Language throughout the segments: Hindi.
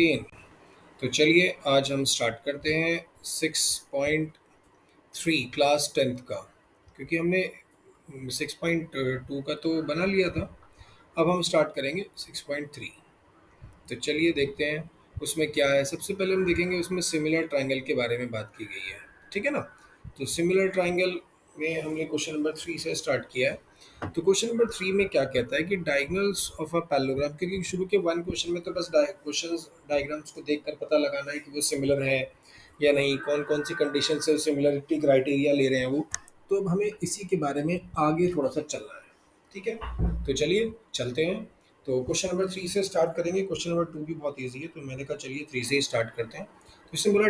तो चलिए आज हम स्टार्ट करते हैं 6.3 क्लास 10th का, क्योंकि हमने 6.2 का तो बना लिया था। अब हम स्टार्ट करेंगे 6.3। तो चलिए देखते हैं उसमें क्या है। सबसे पहले हम देखेंगे उसमें सिमिलर ट्रायंगल के बारे में बात की गई है, ठीक है ना। तो सिमिलर ट्रायंगल में हमने क्वेश्चन नंबर 3 से स्टार्ट किया है। तो क्वेश्चन नंबर 3 में क्या कहता है कि डायगोनल्स ऑफ अ पैरेललोग्राम, क्योंकि शुरू के वन क्वेश्चन में तो बस क्वेश्चन डायग्राम्स को देखकर पता लगाना है कि वो सिमिलर है या नहीं, कौन कौन सी कंडीशन से सिमिलरिटी क्राइटेरिया ले रहे हैं वो। तो अब हमें इसी के बारे में आगे थोड़ा सा चलना है, ठीक है। तो चलिए चलते हैं। तो क्वेश्चन नंबर 3 से स्टार्ट करेंगे। क्वेश्चन नंबर 2 भी बहुत ईजी है, तो मैंने कहा चलिए 3 से ही स्टार्ट करते हैं। तो इसमें बोला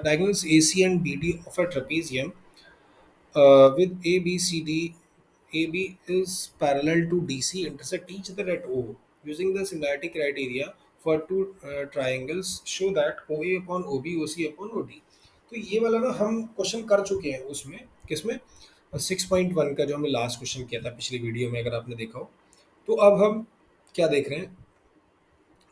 diagonals A C and B D of a trapezium with A, B, C, D, AB is parallel to DC intersect each other at O. Using the similarity criteria for two triangles, show that OA upon OB, OC upon OD. तो ये वाला ना हम क्वेश्चन कर चुके हैं उसमें, किसमें 6.1 का, जो हमने लास्ट क्वेश्चन किया था पिछली वीडियो में, अगर आपने देखा हो। तो अब हम क्या देख रहे हैं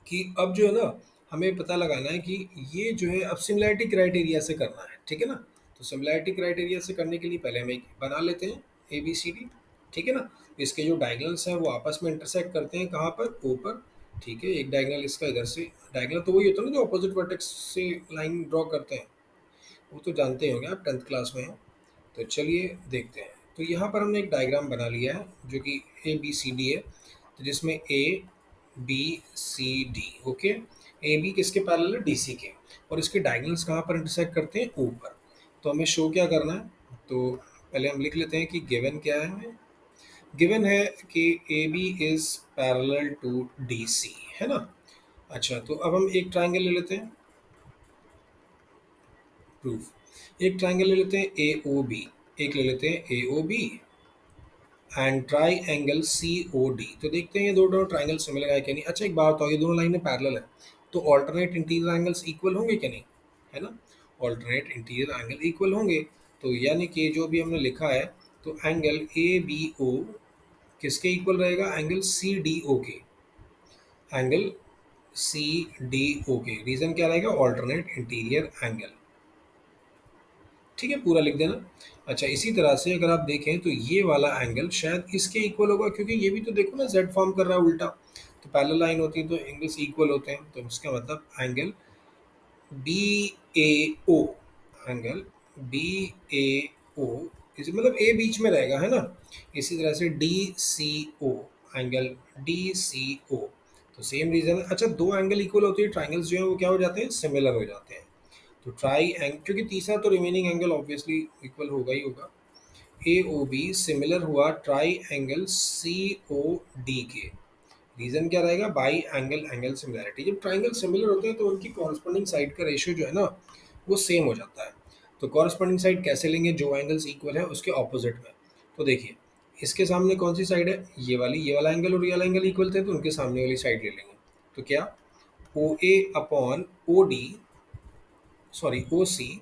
कि अब जो है ना, हमें पता लगाना है कि ये जो है अब सिमिलैरिटी क्राइटेरिया से करना है, ठीक है ना। तो सिमिलैरिटी क्राइटेरिया से करने के लिए पहले हम एक बना लेते हैं ए बी सी डी, ठीक है ना। इसके जो डायगनल्स हैं वो आपस में इंटरसेक्ट करते हैं कहाँ पर, ओ पर, ठीक है। एक डायगनल इसका इधर से, डायगनल तो वही होता है ना जो अपोजिट वर्टेक्स से लाइन ड्रॉ करते हैं, वो तो जानते ही होंगे आप, 10th क्लास में हैं। तो चलिए देखते हैं। तो यहाँ पर हमने एक डायग्राम बना लिया है जो कि ए बी सी डी है, तो जिसमें A B C D, okay. A B किसके पैरेलल है, डी सी के, और इसके डायगोनल्स कहाँ पर इंटरसेक्ट करते हैं, ओ पर। तो हमें शो क्या करना है, तो पहले हम लिख लेते हैं कि गिवन क्या है हमें। गिवन है कि A B is parallel to D C, है ना। अच्छा, तो अब हम एक ट्राइंगल ले लेते हैं, प्रूफ। एक ट्राइंगल ले लेते हैं ए ओ बी, एक ले लेते हैं A O B and triangle C O D. तो देखते हैं ये दोनों ट्राइंगल सिमिलर है कि नहीं। अच्छा एक बात बताओ, ये दोनों लाइनें पैरेलल है, तो ऑल्टरनेट इंटीरियर एंगल्स इक्वल होंगे कि नहीं, है ना। ऑल्टरनेट इंटीरियर एंगल इक्वल होंगे, तो यानी कि जो भी हमने लिखा है, तो एंगल ए बी ओ किसके इक्वल रहेगा, एंगल सी डी ओ के, एंगल सी डी ओ के। रीजन क्या रहेगा, ऑल्टरनेट इंटीरियर एंगल, ठीक है, पूरा लिख देना। अच्छा, इसी तरह से अगर आप देखें तो ये वाला एंगल शायद इसके इक्वल होगा, क्योंकि ये भी तो देखो ना जेड फॉर्म कर रहा है उल्टा। तो पैरेलल लाइन होती है तो एंगल्स इक्वल होते हैं, तो इसका मतलब एंगल बी ए ओ, एंगल बी ए ओ इस मतलब ए बीच में रहेगा, है ना। इसी तरह से डी सी ओ, एंगल डी सी ओ, तो सेम रीजन है। अच्छा, दो एंगल इक्वल होते हैं, ट्राइंगल्स जो हैं वो क्या हो जाते हैं, सिमिलर हो जाते हैं। तो ट्राई एंग, क्योंकि तीसरा तो रिमेनिंग एंगल ऑब्वियसली इक्वल होगा ही होगा। ए ओ बी सिमिलर हुआ triangle C O D के। रीजन क्या रहेगा, बाई एंगल एंगल सिमिलैरिटी। जब ट्राइंगल सिमिलर होते हैं तो उनकी कॉरस्पॉन्डिंग साइड का रेशियो जो है ना, वो सेम हो जाता है। तो कॉरस्पॉन्डिंग साइड कैसे लेंगे, जो एंगल्स इक्वल है उसके ऑपोजिट में। तो देखिए, इसके सामने कौन सी साइड है, ये वाली, ये वाला एंगल और ये वाला एंगल इक्वल थे, तो उनके सामने वाली साइड ले लेंगे। तो क्या, O A upon O D, sorry O C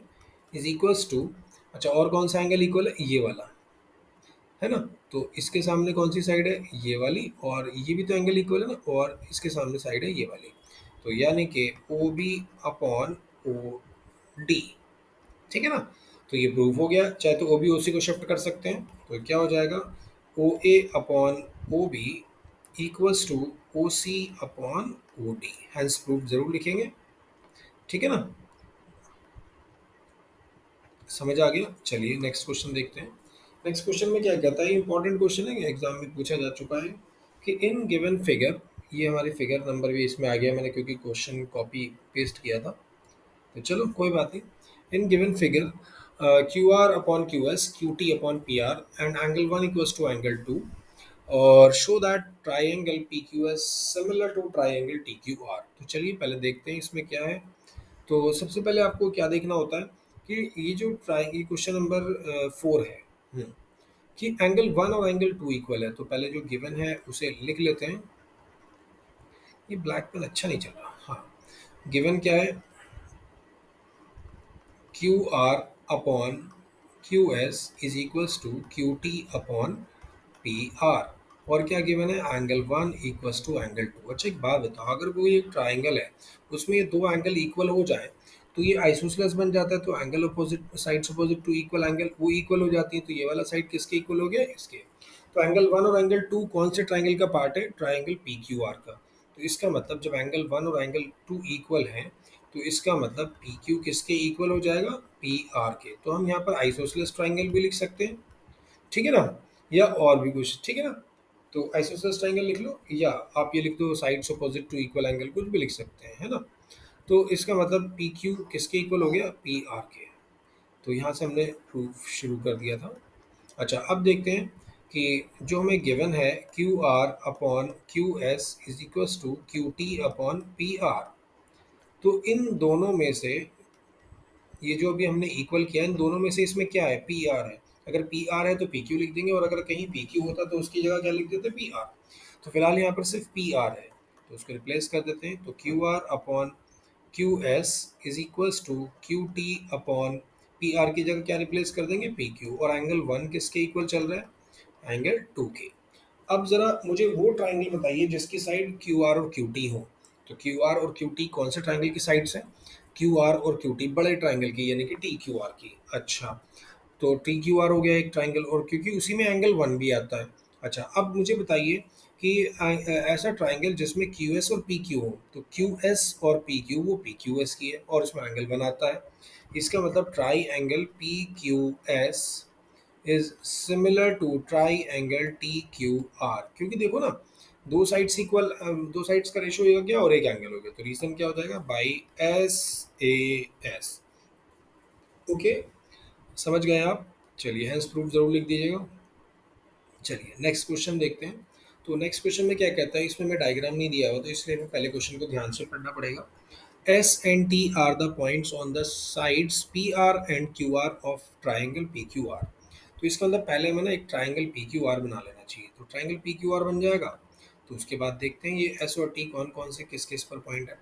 is equals to, अच्छा और कौन सा एंगल इक्वल है, ये वाला, है ना। तो इसके सामने कौन सी साइड है, ये वाली, और ये भी तो एंगल इक्वल है ना, और इसके सामने साइड है ये वाली। तो यानी कि O B upon O D, ठीक है ना। तो ये प्रूफ हो गया, चाहे तो ओ बी ओ सी को शिफ्ट कर सकते हैं, तो क्या हो जाएगा, O A upon O B equals to O C upon O D. Hence proof जरूर लिखेंगे, ठीक है ना। समझ आ गया। चलिए नेक्स्ट क्वेश्चन देखते हैं। नेक्स्ट क्वेश्चन में क्या कहता है, इंपॉर्टेंट क्वेश्चन है, एग्जाम में पूछा जा चुका है कि इन गिवन फिगर, ये हमारी फिगर नंबर भी इसमें आ गया मैंने, क्योंकि क्वेश्चन कॉपी पेस्ट किया था। तो चलो कोई बात नहीं। In given figure Q R upon Q S, Q T upon P R and angle one equals to angle two, और show that triangle P Q S similar to triangle T Q R. तो चलिए पहले देखते हैं इसमें क्या है। तो सबसे पहले आपको क्या देखना होता है कि ये जो ट्राई, ये क्वेश्चन नंबर 4 है, कि एंगल वन और एंगल टू इक्वल है। तो पहले जो गिवन है उसे लिख लेते हैं। ये ब्लैक पेन अच्छा नहीं चल रहा, हाँ। गिवन क्या है, Q R upon Q S is equals to Q T upon P R, और क्या गिवन है, angle one equals to angle two. अच्छा एक बात बताओ, अगर कोई एक ट्राइंगल है उसमें ये दो एंगल इक्वल हो जाए तो ये आइसोसेलेस बन जाता है, तो angle opposite sides opposite to equal angle वो इक्वल हो जाती है, तो ये वाला साइड किसके इक्वल हो गया, इसके। तो एंगल वन और एंगल टू कौन से ट्राइंगल का पार्ट है, ट्राइंगल पी क्यू आर का। तो इसका मतलब जब एंगल वन और एंगल टू इक्वल है तो इसका मतलब पी क्यू किसके इक्वल हो जाएगा, पी आर के। तो हम यहाँ पर आइसोसेलेस ट्राइंगल भी लिख सकते हैं, ठीक है ना, या और भी कुछ, ठीक है ना। तो आइसोसेलेस ट्राइंगल लिख लो, या आप ये लिख दो sides opposite to equal angle, कुछ भी लिख सकते हैं, है ना। तो इसका मतलब पी क्यू किसके इक्वल हो गया, पी आर के। तो यहाँ से हमने प्रूफ शुरू कर दिया था। अच्छा अब देखते हैं कि जो हमें गिवन है Q R upon Q S is equals to Q T upon P R. तो इन दोनों में से ये जो अभी हमने इक्वल किया इन दोनों में से इसमें क्या है, पी आर है। अगर पी आर है तो पी क्यू लिख देंगे, और अगर कहीं पी क्यू होता तो उसकी जगह क्या लिख देते, पी आर। तो फिलहाल यहाँ पर सिर्फ पी आर है, तो उसको रिप्लेस कर देते हैं। तो Q R upon Q S is equals to Q T upon P R की जगह क्या रिप्लेस कर देंगे, पी क्यू। और एंगल वन किसके इक्वल चल रहा है, एंगल टू के। अब जरा मुझे वो ट्राइंगल बताइए जिसकी साइड क्यू आर और क्यू टी हो। तो क्यू आर और क्यू टी कौन से ट्राइंगल की साइड्स हैं, क्यू आर और क्यू टी बड़े ट्राइंगल की, यानी कि टी क्यू आर की। अच्छा तो टी क्यू आर हो गया एक ट्राइंगल, और क्योंकि उसी में एंगल वन भी आता है। अच्छा अब मुझे बताइए कि ऐसा ट्राइंगल जिसमें क्यू एस और पी क्यू हो, तो क्यू एस और पी क्यू वो पी क्यू एस की है और इसमें एंगल बनाता है। इसका मतलब triangle P Q S is similar to triangle T Q R. क्योंकि देखो ना, दो साइड्स इक्वल, दो साइड्स का रेशियो हो गया और एक एंगल हो गया, तो रीजन क्या हो जाएगा, by S A S. Okay, समझ गए आप। चलिए हेंस प्रूफ जरूर लिख दीजिएगा। चलिए नेक्स्ट क्वेश्चन देखते हैं। तो नेक्स्ट क्वेश्चन में क्या कहता है, इसमें मैं डायग्राम नहीं दिया हुआ तो इसलिए हमें पहले क्वेश्चन को ध्यान से पढ़ना पड़ेगा। S and T R the points on the sides P R and Q R of triangle P Q R. तो इसका मतलब पहले हमें ना एक ट्राइंगल पी क्यू आर बना लेना चाहिए, तो ट्राइंगल पी क्यू आर बन जाएगा। तो उसके बाद देखते हैं ये एस और टी कौन कौन से किस किस पर पॉइंट है।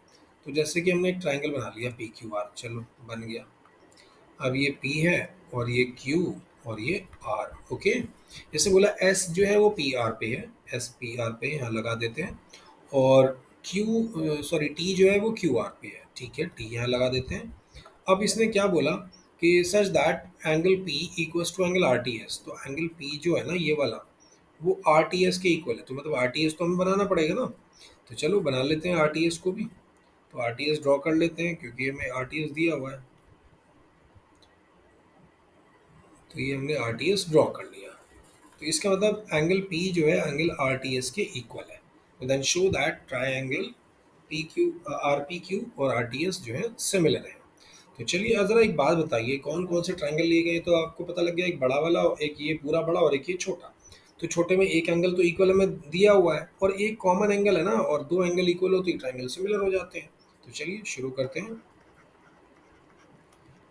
तो जैसे कि हमने एक ट्राइंगल बना लिया पी क्यू आर, चलो बन गया। अब ये P है और ये Q और ये R। ओके, जैसे बोला S जो है वो PR पे है, S PR पे यहाँ लगा देते हैं। और T जो है वो QR पे है, ठीक है, T यहाँ लगा देते हैं। अब इसने क्या बोला कि such that angle P equals to angle RTS। तो एंगल P जो है ना ये वाला, वो RTS के इक्वल है, तो मतलब RTS तो हमें बनाना पड़ेगा ना। तो चलो बना लेते हैं RTS को भी। तो RTS ड्रॉ कर लेते हैं क्योंकि हमें RTS दिया हुआ है। तो ये हमने आर टी एस ड्रॉ कर लिया। तो इसका मतलब एंगल पी जो है एंगल आर टी एस के इक्वल है। तो then show that triangle P Q R P Q और आर टी एस जो है सिमिलर है। तो चलिए अब जरा एक बात बताइए, कौन कौन से ट्राइंगल लिए गए, तो आपको पता लग गया, एक बड़ा वाला, एक ये पूरा बड़ा और एक ये छोटा। तो छोटे में एक एंगल तो इक्वल हमें दिया हुआ है और एक कॉमन एंगल है ना, और दो एंगल इक्वल हो तो ट्राइंगल सिमिलर हो जाते हैं। तो चलिए शुरू करते हैं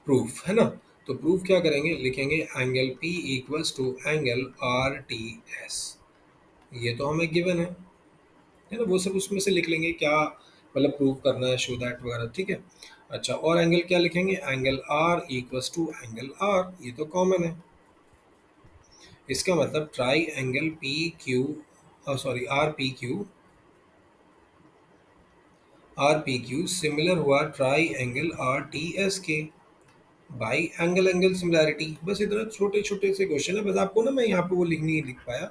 प्रूफ, है ना। तो प्रूफ क्या करेंगे, लिखेंगे angle P equals to angle R T S. ये तो हमें गिवन है ना, वो सब उसमें से लिख लेंगे क्या, मतलब प्रूफ करना है, शो दैट वगैरह, ठीक है। अच्छा और एंगल क्या लिखेंगे, angle R equals to angle R, ये तो कॉमन है। इसका मतलब triangle P Q, sorry R P Q similar हुआ triangle R T S के बाई एंगल एंगल सिमिलैरिटी। बस इतना छोटे छोटे से क्वेश्चन है, बस आपको ना मैं यहाँ पे वो लिख नहीं लिख पाया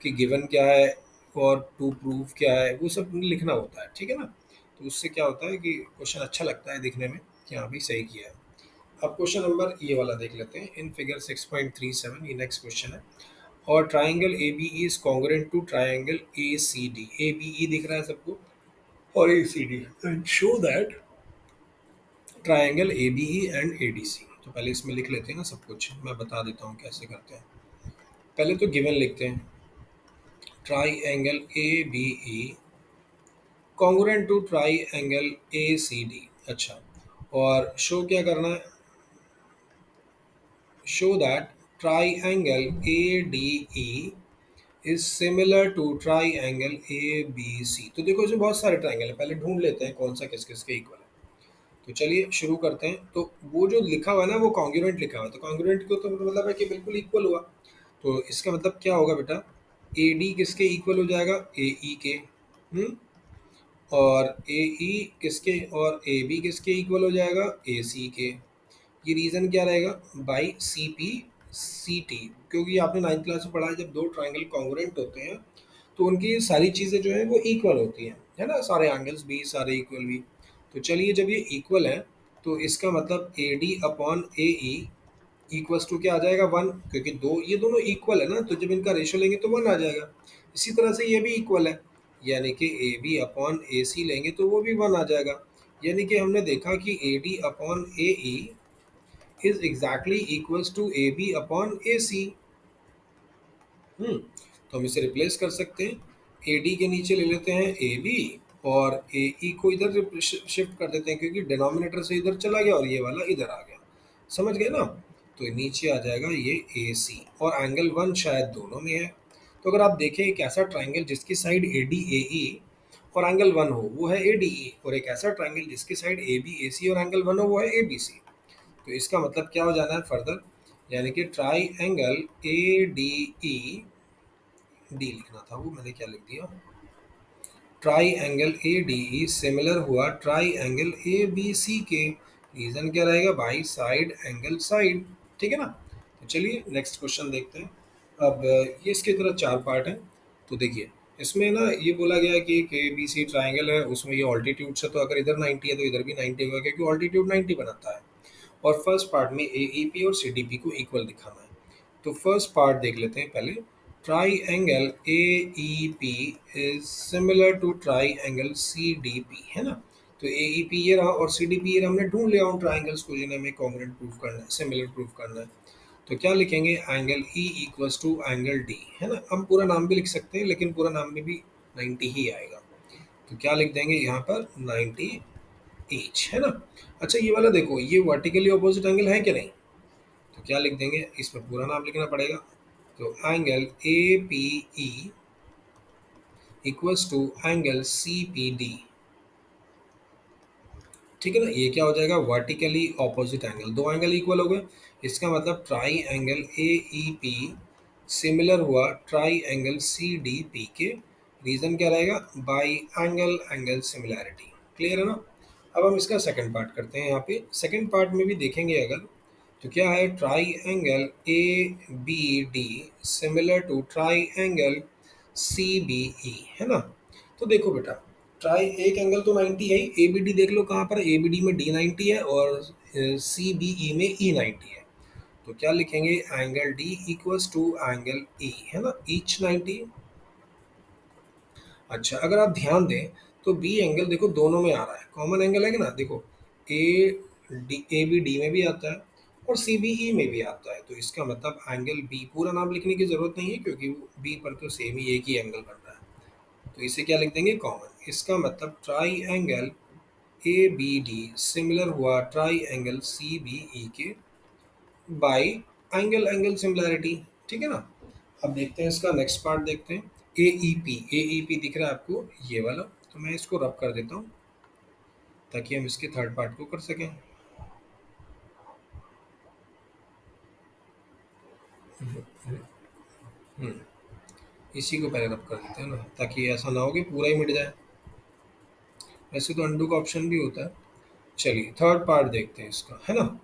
कि गिवन क्या है और टू प्रूफ क्या है, वो सब लिखना होता है, ठीक है ना। तो उससे क्या होता है कि क्वेश्चन अच्छा लगता है दिखने में कि हाँ भी सही किया है। अब क्वेश्चन नंबर ये वाला देख लेते हैं, इन फिगर 6.37 ये नेक्स्ट क्वेश्चन है। और triangle A B E is congruent to triangle A C D. A B E दिख रहा है सबको और A C D, and show that triangle A B E and A D C. तो पहले इसमें लिख लेते हैं ना सब कुछ, मैं बता देता हूँ कैसे करते हैं। पहले तो गिवन लिखते हैं, triangle A B E congruent to triangle A C D. अच्छा और शो क्या करना है, show that triangle A D E is similar to triangle A B C. तो देखो इसमें बहुत सारे ट्राइंगल है, पहले ढूंढ लेते हैं कौन सा किस किस के इक्वल है। तो चलिए शुरू करते हैं। तो वो जो लिखा हुआ है ना वो कॉन्ग्रुएंट लिखा हुआ है, तो कॉन्ग्रुएंट को तो मतलब है कि बिल्कुल इक्वल हुआ। तो इसका मतलब क्या होगा बेटा, ए डी किसके इक्वल हो जाएगा, ए ई के। हम्म। और ए ई किसके, और ए बी किसके इक्वल हो जाएगा, ए सी के। ये रीज़न क्या रहेगा, by C P C T, क्योंकि आपने नाइन्थ क्लास में पढ़ा है जब दो ट्राइंगल कॉन्ग्रुएंट होते हैं तो उनकी सारी चीज़ें जो है वो इक्वल होती हैं, है ना, सारे एंगल्स भी सारे इक्वल भी। तो चलिए जब ये इक्वल है तो इसका मतलब A D upon A E equals to क्या आ जाएगा, वन, क्योंकि दो ये दोनों इक्वल है ना, तो जब इनका रेशो लेंगे तो वन आ जाएगा। इसी तरह से ये भी इक्वल है, यानी कि ए बी अपॉन ए सी लेंगे तो वो भी वन आ जाएगा। यानी कि हमने देखा कि A D upon A E is exactly equals to A B upon A C. तो हम इसे रिप्लेस कर सकते हैं, ए डी के नीचे ले लेते हैं ए बी, और ए ई को इधर शिफ्ट कर देते हैं क्योंकि डिनोमिनेटर से इधर चला गया और ये वाला इधर आ गया, समझ गए ना। तो नीचे आ जाएगा ये ए सी, और एंगल वन शायद दोनों में है। तो अगर आप देखें एक ऐसा ट्राइंगल जिसकी साइड ए डी ए ई और एंगल वन हो वो है ए डी ई, और एक ऐसा ट्राइंगल जिसकी साइड ए बी ए सी और एंगल वन हो वो है ए बी सी। तो इसका मतलब क्या हो जाना है फर्दर, यानी कि triangle A D E, D लिखना था वो मैंने क्या लिख दिया, triangle A D E similar हुआ triangle A B C के। रीजन क्या रहेगा भाई, साइड एंगल साइड, ठीक है ना। तो चलिए नेक्स्ट क्वेश्चन देखते हैं। अब ये इसके तरह चार पार्ट हैं। तो देखिए इसमें ना ये बोला गया है कि एक ए बी सी ट्राइंगल है, उसमें ये ऑल्टीट्यूड से, तो अगर इधर 90 है तो इधर भी 90 होगा क्योंकि ऑल्टीट्यूड 90 बनाता है। और फर्स्ट पार्ट में ए ई पी और सी डी पी को इक्वल दिखाना है। तो फर्स्ट पार्ट देख लेते हैं पहले। Triangle A E P is similar to triangle C D P, है ना। तो ए ई पी ये रहा और सी डी पी ये रहा, हमने ढूंढ लिया उन ट्राइंगल्स को जिन्हें हमें कॉन्ग्रुएंट प्रूफ करना है, सिमिलर प्रूफ करना है। तो क्या लिखेंगे, angle E equals to angle D, है ना। हम पूरा नाम भी लिख सकते हैं लेकिन पूरा नाम में भी 90 ही आएगा। तो क्या लिख देंगे यहाँ पर, 90 ईच, है ना। अच्छा ये वाला देखो, ये वर्टिकली ऑपोजिट एंगल है कि नहीं, तो क्या लिख देंगे, इसमें पूरा नाम लिखना पड़ेगा। तो angle A P E equals to angle C P D, ठीक है ना। ये क्या हो जाएगा, वर्टिकली ऑपोजिट एंगल, दो एंगल इक्वल हो गए, इसका मतलब triangle A E P similar हुआ triangle C D P के। रीजन क्या रहेगा, by angle angle similarity, clear है ना। अब हम इसका सेकंड पार्ट करते हैं। यहाँ पे सेकंड पार्ट में भी देखेंगे अगर, तो क्या है, triangle A B D similar to triangle C B E, है ना। तो देखो बेटा, ट्राई एक एंगल तो 90 है ही, ए बी डी देख लो कहाँ पर, ए बी डी में डी 90 है और सी बी ई में ई 90 है। तो क्या लिखेंगे, angle D equals to angle E, है ना, ईच 90। अच्छा अगर आप ध्यान दें तो बी एंगल देखो दोनों में आ रहा है, कॉमन एंगल है कि ना, देखो A D, A B D में भी आता है और सी बी ई में भी आता है। तो इसका मतलब एंगल बी, पूरा नाम लिखने की जरूरत नहीं है क्योंकि बी पर तो सेम ही एक ही एंगल बन रहा है। तो इसे क्या लिख देंगे, कॉमन। इसका मतलब triangle A B D similar हुआ triangle C B E के बाई एंगल एंगल सिमिलैरिटी, ठीक है ना। अब देखते हैं इसका नेक्स्ट पार्ट देखते हैं। ए ई पी, ए ई पी दिख रहा है आपको ये वाला, तो मैं इसको रब कर देता हूँ ताकि हम इसके थर्ड पार्ट को कर सकें। हम्म, इसी को पहले रब कर देते हैं ना, ताकि ऐसा ना हो कि पूरा ही मिट जाए। वैसे तो अंडू का ऑप्शन भी होता है। चलिए थर्ड पार्ट देखते हैं इसका, है ना।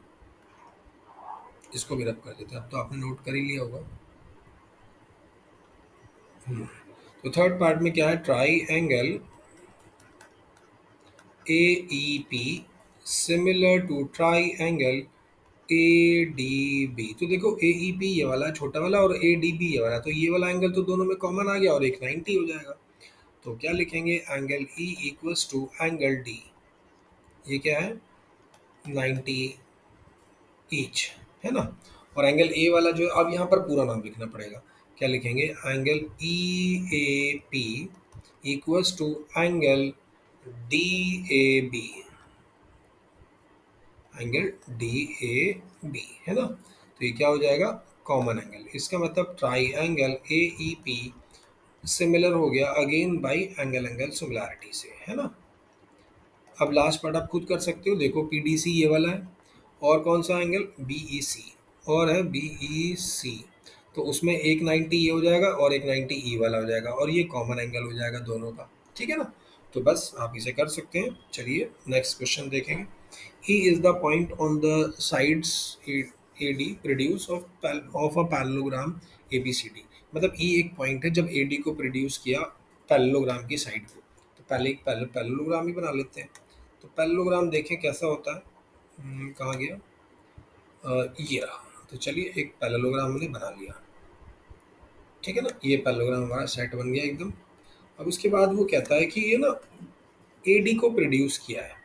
इसको भी रब कर देते हैं, अब तो आपने नोट कर ही लिया होगा। हम्म, तो थर्ड पार्ट में क्या है, triangle A E P similar to triangle A D B. तो देखो ए ई पी ये वाला है छोटा वाला और ए डी बी ये वाला, तो ये वाला एंगल तो दोनों में कॉमन आ गया और एक 90 हो जाएगा। तो क्या लिखेंगे, angle E equals to angle D, ये क्या है, 90 ईच, है ना। और एंगल ए वाला जो है, अब यहाँ पर पूरा नाम लिखना पड़ेगा। क्या लिखेंगे, angle E A P equals to angle D A B, angle D A B, है ना। तो ये क्या हो जाएगा, कॉमन एंगल। इसका मतलब triangle A E P similar हो गया again by angle angle similarity से, है ना। अब लास्ट पार्ट आप खुद कर सकते हो, देखो पी डी सी ये वाला है और कौन सा एंगल, बी ई सी, और है बी ई सी। तो उसमें एक 90 ये हो जाएगा और एक 90 ई वाला हो जाएगा और ये कॉमन एंगल हो जाएगा दोनों का, ठीक है ना। तो बस आप इसे कर सकते हैं। चलिए नेक्स्ट क्वेश्चन देखेंगे। E is the point on the sides A D produce of a parallelogram A B C D. मतलब ई एक पॉइंट है जब ए डी को प्रोड्यूस किया पैरेललोग्राम की साइड को। तो पहले एक पैरेललोग्राम ही बना लेते हैं। तो पैरेललोग्राम देखें कैसा होता है। कहाँ गया, ये रहा। तो चलिए एक पैरेललोग्राम हमने बना लिया, ठीक है ना। ये पैरेललोग्राम हमारा सेट बन गया एकदम। अब उसके बाद वो कहता है कि ये ना ए डी को प्रोड्यूस किया है।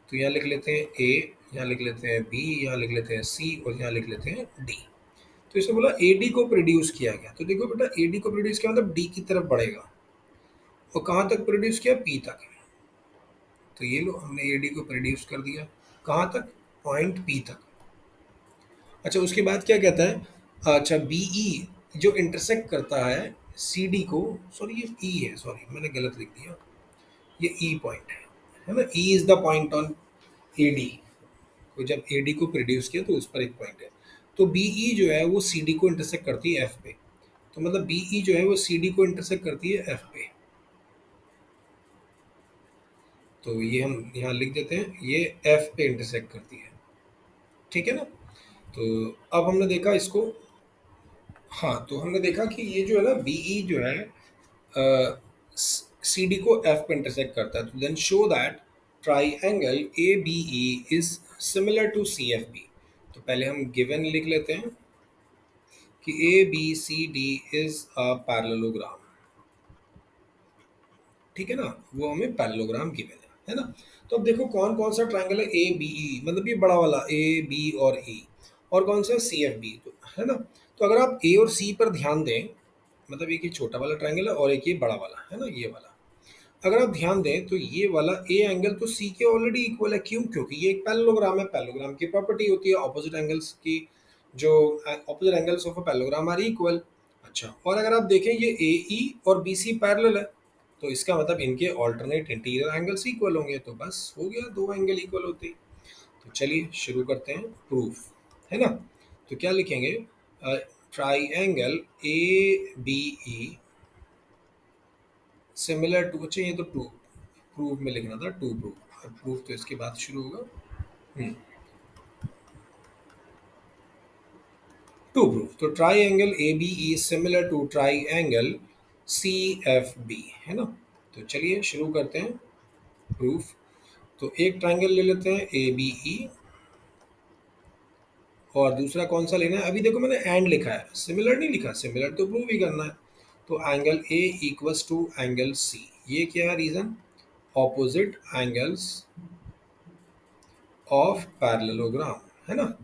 तो यहाँ लिख लेते हैं ए, यहाँ लिख लेते हैं बी, यहाँ लिख लेते हैं सी और यहाँ लिख लेते हैं डी। तो इसने बोला ए डी को प्रोड्यूस किया गया। तो देखो बेटा ए डी को प्रोड्यूस किया मतलब डी की तरफ बढ़ेगा और कहाँ तक प्रोड्यूस किया, पी तक। तो ये लो हमने ए डी को प्रोड्यूस कर दिया, कहाँ तक, पॉइंट पी तक। अच्छा उसके बाद क्या कहता है, अच्छा बीई जो इंटरसेक्ट करता है सी डी को, सॉरी ये ई है, सॉरी मैंने गलत लिख दिया, ये ई पॉइंट है ना। ई is the point on A D. तो जब ए डी को प्रोड्यूस किया तो उस पर एक पॉइंट है। तो बीई जो है वो सी डी को इंटरसेक्ट करती है एफ पे। तो मतलब बीई जो है वो सी डी को इंटरसेक्ट करती है एफ पे। तो ये हम यहाँ लिख देते हैं, ये एफ पे इंटरसेक्ट करती है, ठीक है ना। तो अब हमने देखा इसको, हाँ तो हमने देखा कि ये जो है ना बीई जो है सी डी को एफ पे इंटरसेक्ट करता है। तो then show that triangle A B E is similar to C F B. तो पहले हम गिवन लिख लेते हैं कि A B C D is a parallelogram, ठीक है ना। वो हमें पैरेललोग्राम गिवन है ना। तो अब देखो कौन कौन सा ट्रायंगल है ए बी ई, मतलब ये बड़ा वाला ए बी और ई, और कौन सा सी एफ बी, तो है ना। तो अगर आप ए और सी पर ध्यान दें, मतलब एक ये छोटा वाला ट्रायंगल है और एक ये बड़ा वाला है ना, ये वाला। अगर आप ध्यान दें तो ये वाला ए एंगल तो सी के ऑलरेडी इक्वल है, क्यों, क्योंकि ये एक पैरेललोग्राम है। पैरेललोग्राम की प्रॉपर्टी होती है ऑपोजिट एंगल्स की, जो opposite angles of a parallelogram are equal. अच्छा और अगर आप देखें ये ए ई और बी सी पैरेलल है, तो इसका मतलब इनके ऑल्टरनेट इंटीरियर एंगल्स इक्वल होंगे। तो बस हो गया, दो एंगल इक्वल होते ही। तो चलिए शुरू करते हैं प्रूफ, है ना। तो क्या लिखेंगे, triangle A B E similar to, अच्छा ये तो टू प्रूफ में लिखना था, टू प्रूफ, प्रूफ तो इसके बाद शुरू होगा। टू प्रूफ, तो triangle A B E similar to triangle C F B, है ना। तो चलिए शुरू करते हैं प्रूफ। तो एक ट्राइंगल ले लेते हैं ए बी ई, और दूसरा कौन सा लेना है, अभी देखो मैंने एंड लिखा है, सिमिलर नहीं लिखा, सिमिलर तो प्रूव ही करना है। तो angle A equals to angle C, ये क्या है reason, opposite angles of parallelogram, है ना,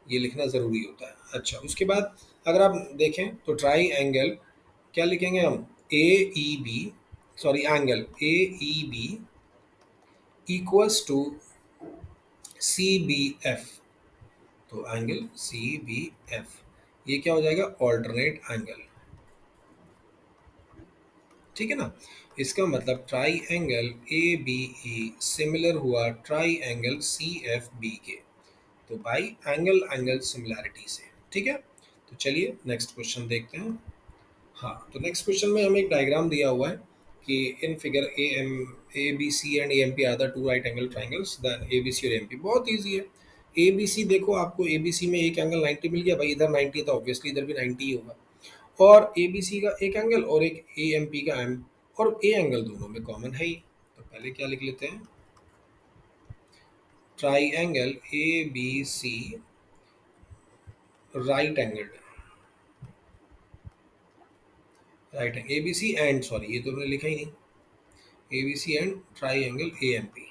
ये लिखना ज़रूरी होता है। अच्छा उसके बाद अगर आप देखें तो ट्राई एंगल क्या लिखेंगे हम, A E B, sorry angle A E B equals to C B F. तो एंगल सी बी एफ ये क्या हो जाएगा, ऑल्टरनेट एंगल, ठीक है ना। इसका मतलब triangle A B E similar हुआ triangle C F B के, तो बाई एंगल एंगल सिमिलैरिटी से, ठीक है। तो चलिए नेक्स्ट क्वेश्चन देखते हैं। हाँ तो नेक्स्ट क्वेश्चन में हमें एक डायग्राम दिया हुआ है कि in figure A B C and A M P are the two right angle triangles, then A B C और एम पी। बहुत ईजी है। ए बी सी देखो, आपको ए बी सी में एक एंगल 90 मिल गया भाई, इधर 90 है तो ऑब्वियसली इधर भी 90 ही होगा। और ए बी सी का एक एंगल और एक ए एम पी का एम, और ए एंगल दोनों में कॉमन है ही। तो पहले क्या लिख लेते हैं, triangle A B C right angle, right angle A B C and, sorry ये तो मैंने लिखा ही नहीं, A B C and triangle A M P,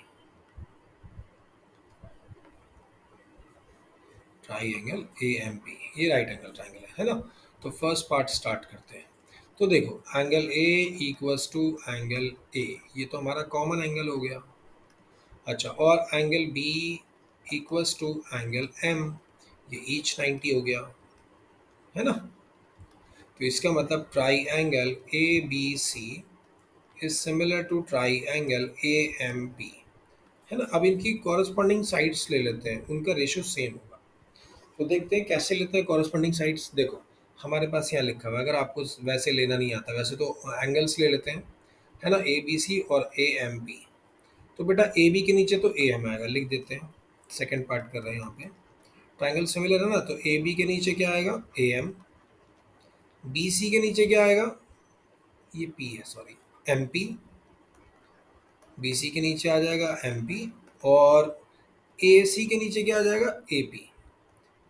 triangle A M P, ये राइट एंगल ट्राइंगल है ना। तो फर्स्ट पार्ट स्टार्ट करते हैं। तो देखो angle A equals to angle A, ये तो हमारा कॉमन एंगल हो गया। अच्छा और angle B equals to angle M, ये ईच 90 हो गया, है ना। तो इसका मतलब triangle A B C is similar to triangle A M P, है ना। अब इनकी कॉरस्पॉन्डिंग साइड्स ले लेते हैं, उनका रेशियो सेम होगा। तो देखते हैं कैसे लेते हैं कॉरस्पॉन्डिंग साइड्स। देखो हमारे पास यहाँ लिखा हुआ है, अगर आपको वैसे लेना नहीं आता, वैसे तो एंगल्स ले लेते हैं, है ना, ए बी सी और ए एम बी। तो बेटा ए बी के नीचे तो ए एम आएगा, लिख देते हैं, सेकंड पार्ट कर रहे हैं यहाँ पे। ट्रायंगल सिमिलर है ना, तो ए बी के नीचे क्या आएगा, ए एम। बी सी के नीचे क्या आएगा, ये पी है sorry, M P. B C के नीचे आ जाएगा एम पी। और ए सी के नीचे क्या आ जाएगा, ए पी।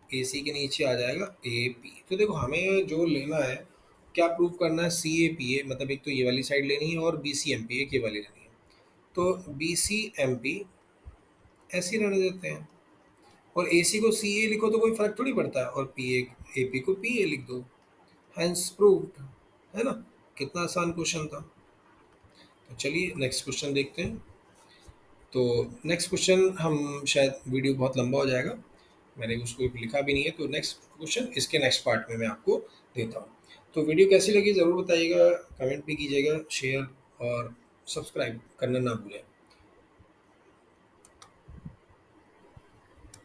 ए सी के नीचे आ जाएगा ए पी। तो देखो हमें जो लेना है, क्या प्रूव करना है, सी ए पी ए, मतलब एक तो ये वाली साइड लेनी है और बी सी एम पी एक ये वाली लेनी है। तो बी सी एम पी ऐसे ही रहने देते हैं, और ए सी को सी ए लिखो तो कोई फर्क थोड़ी पड़ता है, और पी ए पी को पी ए लिख दो, हैंस प्रूव्ड, है ना। कितना आसान क्वेश्चन था। तो चलिए नेक्स्ट क्वेश्चन देखते हैं। तो नेक्स्ट क्वेश्चन हम शायद वीडियो बहुत लंबा हो जाएगा, मैंने उसको लिखा भी नहीं है, तो नेक्स्ट क्वेश्चन इसके नेक्स्ट पार्ट में मैं आपको देता हूँ। तो वीडियो कैसी लगी ज़रूर बताइएगा, कमेंट भी कीजिएगा, शेयर और सब्सक्राइब करना ना भूलें।